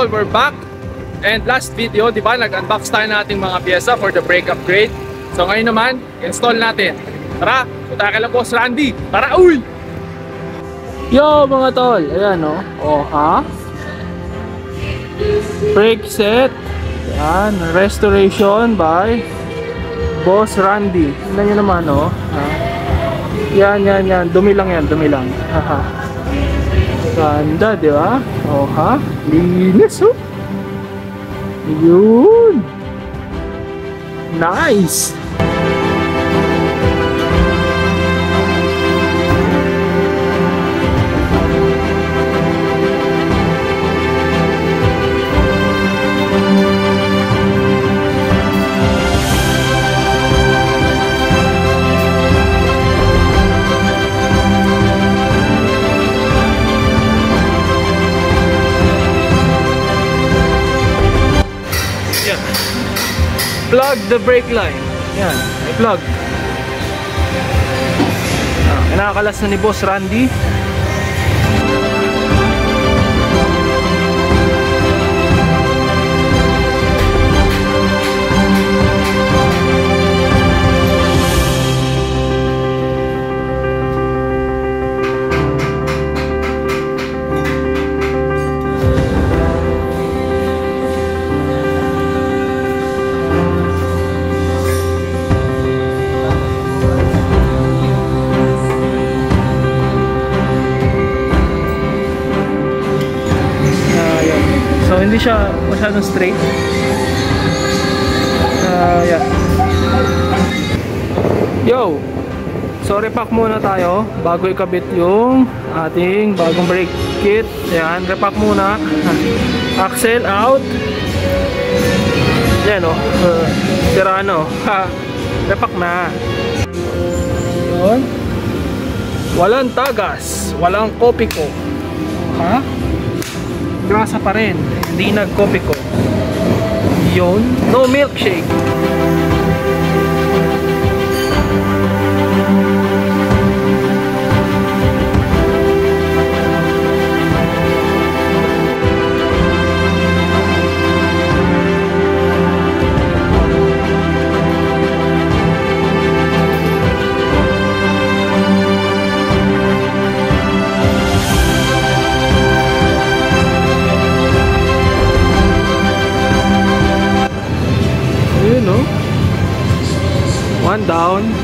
tol, we're back. And last video, di ba, nag-unbox tayo nating mga pyesa for the brake upgrade. So ngayon naman, install natin. Tara, punta ka lang Boss Randy. Tara, uy! Yo mga tol, ayan o. Oh, ha? Brake set. Yan, restoration by Boss Randy. Tignan nyo naman o. Yan. Dumi lang yan, dumi lang. Haha. Ganda, di ba? Oh, ha? Linis, oh. Yun. Nice. Plug the brake line. Yan, i-plug. Kinakalas na ni Boss Randy. So hindi siya masyadong straight. Yeah. Yo! So repack muna tayo bago ikabit yung ating bagong brake kit. Ayan, repack muna. Axle out. Ayan o. Tirano. Repack na. Yun. Walang tagas. Walang kopi ko. Ha? Grasa pa rin, hindi nag-copy ko. Yun, no milkshake.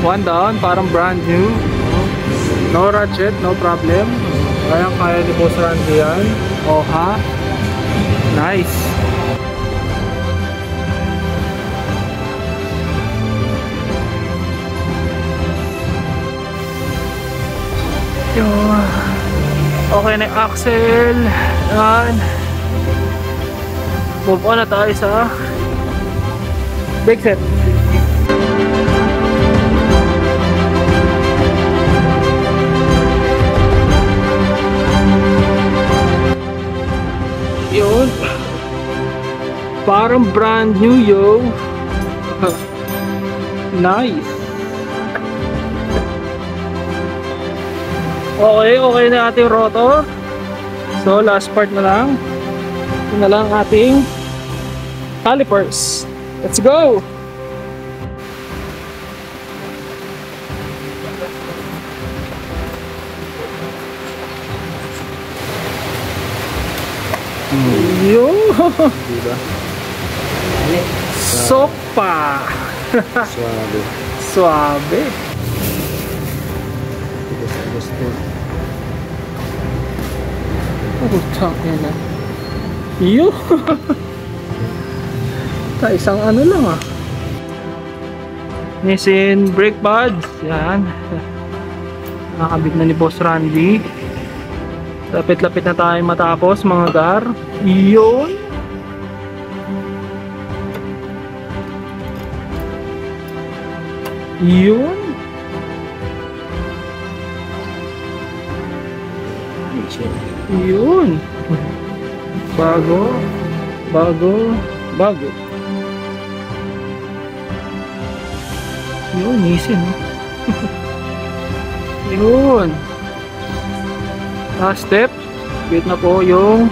One down, parang brand new. No ratchet, no problem. Kaya ni Boss Randy yan. Oh ha? Nice. Yun. Okay na yung axle. Yan. Move on na tayo sa brake set. Yun. Parang brand new, yo. Nice. Okay na ating rotor. So last part na lang. Ito na lang ating calipers. Let's go. Yo! Diba? Sopa! Suave. Suave. Putang ina. Yo! Isang ano lang ah. Nissin brake pads. Yan. Nakakabit na ni Boss Randy. Lapit-lapit na tayo matapos mga gar. Yun. Yun. Yun. Bago. Yun, Nissin. Yun. Last step, bit na po yung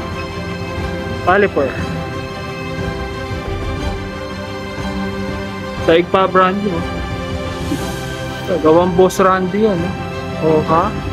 Caliper. Daig pa brand new. Gawang Boss Randy yan. Oh, ha?